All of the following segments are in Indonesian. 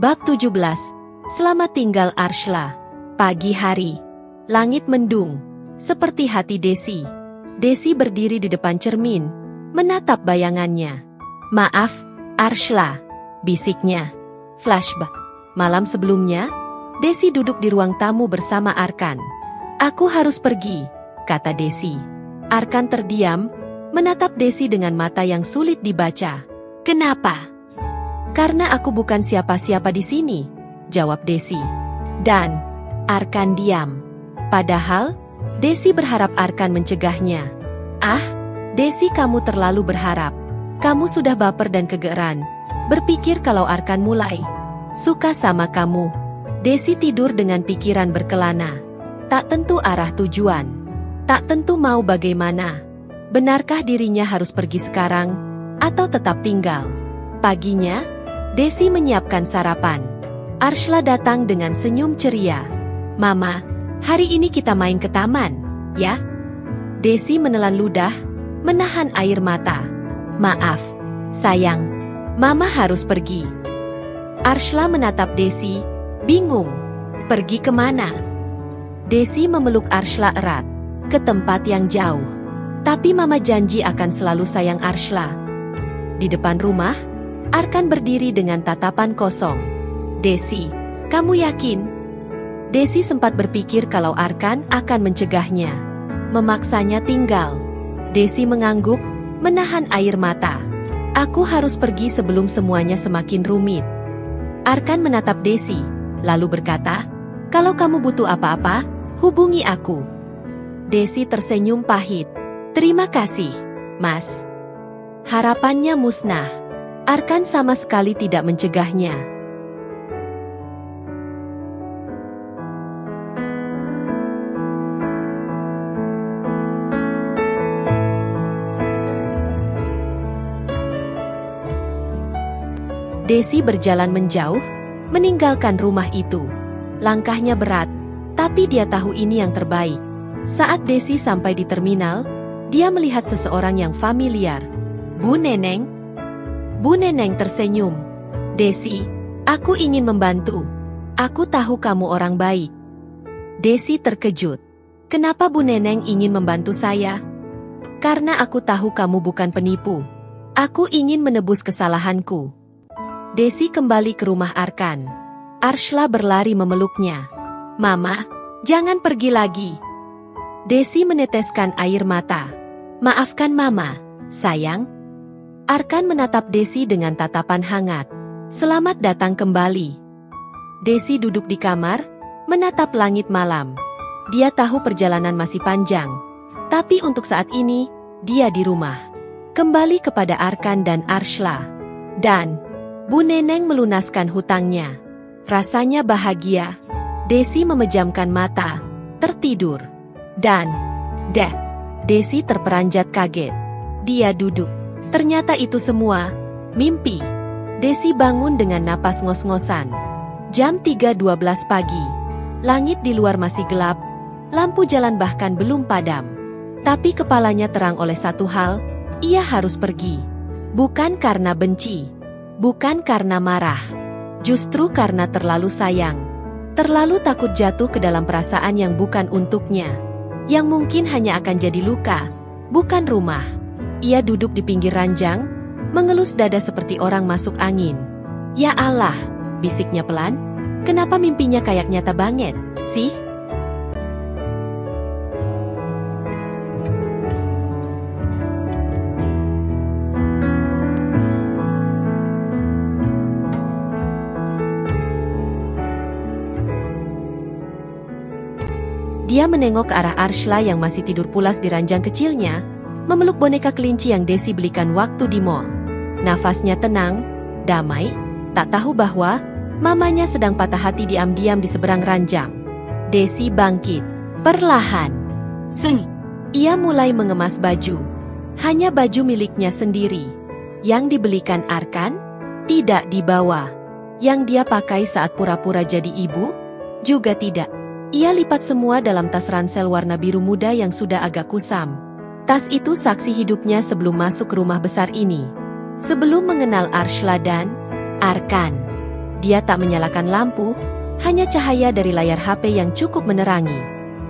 Bab 17. Selamat tinggal Arshla. Pagi hari. Langit mendung, seperti hati Desi. Desi berdiri di depan cermin, menatap bayangannya. "Maaf, Arshla," bisiknya. Flashback. Malam sebelumnya, Desi duduk di ruang tamu bersama Arkan. "Aku harus pergi," kata Desi. Arkan terdiam, menatap Desi dengan mata yang sulit dibaca. "Kenapa?" "Karena aku bukan siapa-siapa di sini," jawab Desi. Dan Arkan diam. Padahal, Desi berharap Arkan mencegahnya. "Ah, Desi, kamu terlalu berharap. Kamu sudah baper dan kegeeran. Berpikir kalau Arkan mulai suka sama kamu." Desi tidur dengan pikiran berkelana. Tak tentu arah tujuan. Tak tentu mau bagaimana. Benarkah dirinya harus pergi sekarang, atau tetap tinggal? Paginya, Desi menyiapkan sarapan. Arshla datang dengan senyum ceria. "Mama, hari ini kita main ke taman, ya?" Desi menelan ludah, menahan air mata. "Maaf, sayang. Mama harus pergi." Arshla menatap Desi, bingung. "Pergi kemana?" Desi memeluk Arshla erat. "Ke tempat yang jauh. Tapi Mama janji akan selalu sayang Arshla." Di depan rumah, Arkan berdiri dengan tatapan kosong. "Desi, kamu yakin?" Desi sempat berpikir kalau Arkan akan mencegahnya, memaksanya tinggal. Desi mengangguk, menahan air mata. "Aku harus pergi sebelum semuanya semakin rumit." Arkan menatap Desi, lalu berkata, "Kalau kamu butuh apa-apa, hubungi aku." Desi tersenyum pahit. "Terima kasih, Mas." Harapannya musnah. Arkan sama sekali tidak mencegahnya. Desi berjalan menjauh, meninggalkan rumah itu. Langkahnya berat, tapi dia tahu ini yang terbaik. Saat Desi sampai di terminal, dia melihat seseorang yang familiar. "Bu Neneng." Bu Neneng tersenyum. "Desi, aku ingin membantu. Aku tahu kamu orang baik." Desi terkejut. "Kenapa Bu Neneng ingin membantu saya?" "Karena aku tahu kamu bukan penipu. Aku ingin menebus kesalahanku." Desi kembali ke rumah Arkan. Arshla berlari memeluknya. "Mama, jangan pergi lagi." Desi meneteskan air mata. "Maafkan Mama, sayang." Arkan menatap Desi dengan tatapan hangat. "Selamat datang kembali." Desi duduk di kamar, menatap langit malam. Dia tahu perjalanan masih panjang. Tapi untuk saat ini, dia di rumah. Kembali kepada Arkan dan Arshla. Dan Bu Neneng melunaskan hutangnya. Rasanya bahagia. Desi memejamkan mata, tertidur. Dan Desi terperanjat kaget. Dia duduk. Ternyata itu semua mimpi. Desi bangun dengan napas ngos-ngosan. Jam 3.12 pagi. Langit di luar masih gelap. Lampu jalan bahkan belum padam. Tapi kepalanya terang oleh satu hal, ia harus pergi. Bukan karena benci. Bukan karena marah. Justru karena terlalu sayang. Terlalu takut jatuh ke dalam perasaan yang bukan untuknya. Yang mungkin hanya akan jadi luka, bukan rumah. Ia duduk di pinggir ranjang, mengelus dada seperti orang masuk angin. "Ya Allah," bisiknya pelan, "kenapa mimpinya kayak nyata banget, sih?" Dia menengok ke arah Arshla yang masih tidur pulas di ranjang kecilnya, memeluk boneka kelinci yang Desi belikan waktu di mall. Nafasnya tenang, damai, tak tahu bahwa mamanya sedang patah hati diam-diam di seberang ranjang. Desi bangkit, perlahan. Ia mulai mengemas baju. Hanya baju miliknya sendiri. Yang dibelikan Arkan, tidak dibawa. Yang dia pakai saat pura-pura jadi ibu, juga tidak. Ia lipat semua dalam tas ransel warna biru muda yang sudah agak kusam. Tas itu saksi hidupnya sebelum masuk ke rumah besar ini. Sebelum mengenal Arshla dan Arkan. Dia tak menyalakan lampu, hanya cahaya dari layar HP yang cukup menerangi.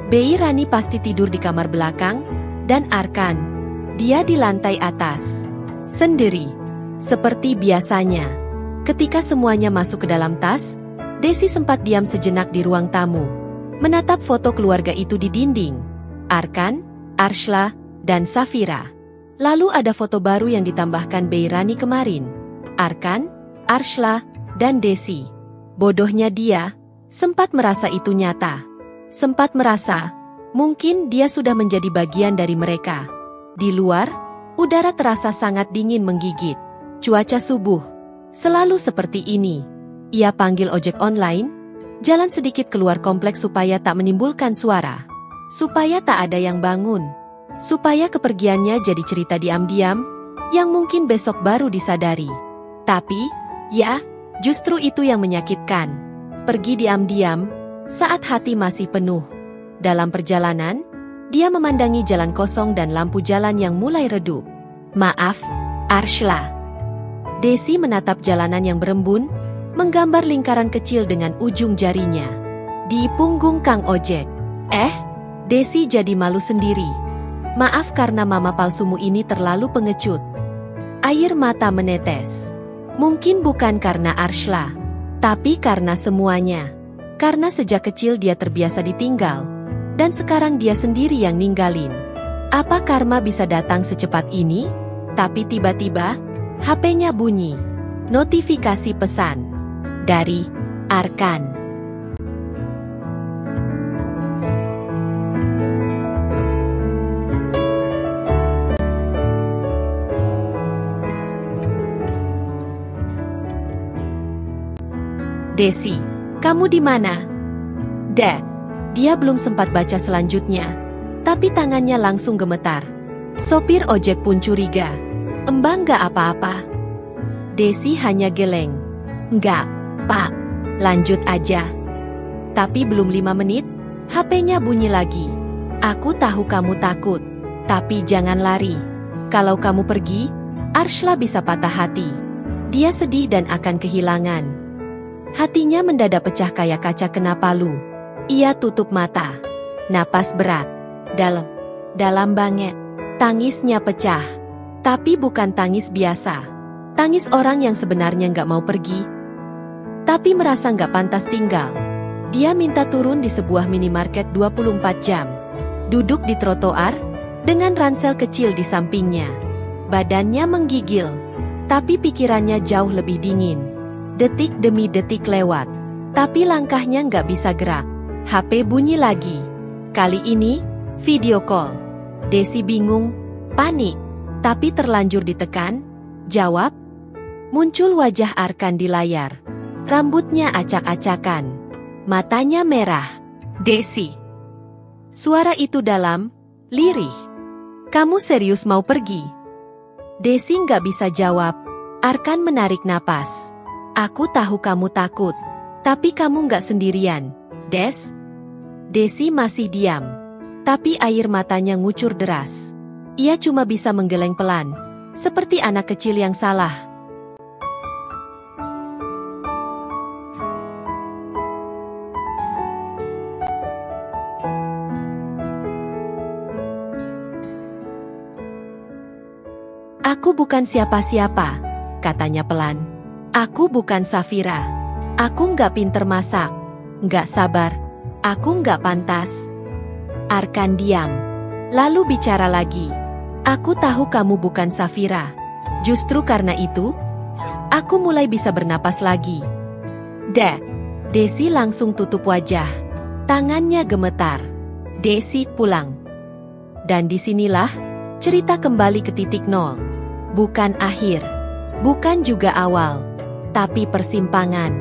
Bei Rani pasti tidur di kamar belakang, dan Arkan, dia di lantai atas. Sendiri. Seperti biasanya. Ketika semuanya masuk ke dalam tas, Desi sempat diam sejenak di ruang tamu. Menatap foto keluarga itu di dinding. Arkan, Arshla, dan Safira. Lalu ada foto baru yang ditambahkan Bei Rani kemarin. Arkan, Arshla, dan Desi. Bodohnya dia, sempat merasa itu nyata. Sempat merasa, mungkin dia sudah menjadi bagian dari mereka. Di luar, udara terasa sangat dingin menggigit. Cuaca subuh, selalu seperti ini. Ia panggil ojek online, jalan sedikit keluar kompleks supaya tak menimbulkan suara. Supaya tak ada yang bangun. Supaya kepergiannya jadi cerita diam-diam, yang mungkin besok baru disadari. Tapi, ya, justru itu yang menyakitkan. Pergi diam-diam, saat hati masih penuh. Dalam perjalanan, dia memandangi jalan kosong dan lampu jalan yang mulai redup. Maaf, Arshla. Desi menatap jalanan yang berembun, menggambar lingkaran kecil dengan ujung jarinya. Di punggung Kang Ojek. Desi jadi malu sendiri. Maaf karena mama palsumu ini terlalu pengecut. Air mata menetes. Mungkin bukan karena Arshla, tapi karena semuanya. Karena sejak kecil dia terbiasa ditinggal, dan sekarang dia sendiri yang ninggalin. Apa karma bisa datang secepat ini? Tapi tiba-tiba, HP-nya bunyi. Notifikasi pesan. Dari Arkan. Desi, kamu di mana? Dad, dia belum sempat baca selanjutnya, tapi tangannya langsung gemetar. Sopir ojek pun curiga. Mbak nggak apa-apa? Desi hanya geleng. Nggak, Pak. Lanjut aja. Tapi belum 5 menit, HP-nya bunyi lagi. Aku tahu kamu takut, tapi jangan lari. Kalau kamu pergi, Arshla bisa patah hati. Dia sedih dan akan kehilangan. Hatinya mendadak pecah kayak kaca kena palu. Ia tutup mata. Napas berat. Dalam banget. Tangisnya pecah. Tapi bukan tangis biasa. Tangis orang yang sebenarnya nggak mau pergi, tapi merasa nggak pantas tinggal. Dia minta turun di sebuah minimarket 24 jam. Duduk di trotoar, dengan ransel kecil di sampingnya. Badannya menggigil, tapi pikirannya jauh lebih dingin. Detik demi detik lewat, tapi langkahnya nggak bisa gerak. HP bunyi lagi. Kali ini, video call. Desi bingung, panik, tapi terlanjur ditekan. Jawab. Muncul wajah Arkan di layar. Rambutnya acak-acakan. Matanya merah. Desi. Suara itu dalam, lirih. Kamu serius mau pergi? Desi nggak bisa jawab. Arkan menarik napas. Aku tahu kamu takut, tapi kamu nggak sendirian, Des. Desi masih diam, tapi air matanya ngucur deras. Ia cuma bisa menggeleng pelan, seperti anak kecil yang salah. Aku bukan siapa-siapa, katanya pelan. Aku bukan Safira. Aku nggak pinter masak, nggak sabar. Aku nggak pantas. Arkan diam. Lalu bicara lagi. Aku tahu kamu bukan Safira. Justru karena itu, aku mulai bisa bernapas lagi. Desi langsung tutup wajah. Tangannya gemetar. Desi pulang. Dan disinilah, cerita kembali ke titik nol. Bukan akhir. Bukan juga awal. Tapi persimpangan.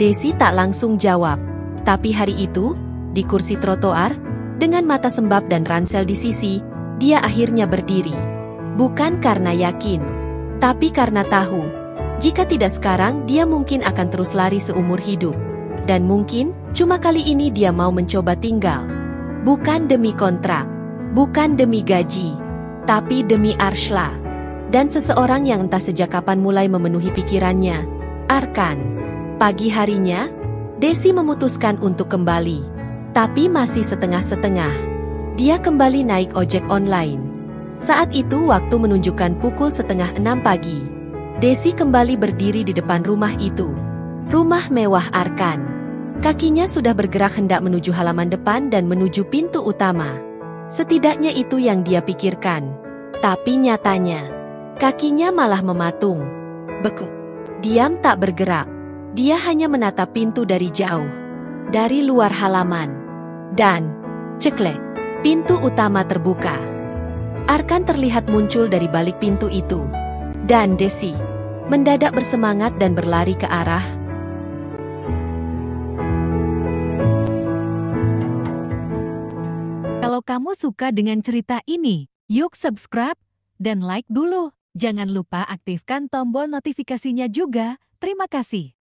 Desi tak langsung jawab. Tapi hari itu, di kursi trotoar, dengan mata sembab dan ransel di sisi, dia akhirnya berdiri. Bukan karena yakin, tapi karena tahu. Jika tidak sekarang, dia mungkin akan terus lari seumur hidup. Dan mungkin, cuma kali ini dia mau mencoba tinggal. Bukan demi kontrak, bukan demi gaji, tapi demi Arshla. Dan seseorang yang entah sejak kapan mulai memenuhi pikirannya. Arkan. Pagi harinya, Desi memutuskan untuk kembali. Tapi masih setengah-setengah. Dia kembali naik ojek online. Saat itu waktu menunjukkan pukul 5:30 pagi. Desi kembali berdiri di depan rumah itu. Rumah mewah Arkan. Kakinya sudah bergerak hendak menuju halaman depan dan menuju pintu utama. Setidaknya itu yang dia pikirkan. Tapi nyatanya, kakinya malah mematung. Beku. Diam tak bergerak. Dia hanya menatap pintu dari jauh. Dari luar halaman. Dan, ceklek, pintu utama terbuka. Arkan terlihat muncul dari balik pintu itu. Dan Desi mendadak bersemangat dan berlari ke arah. Kalau kamu suka dengan cerita ini, yuk subscribe dan like dulu. Jangan lupa aktifkan tombol notifikasinya juga. Terima kasih.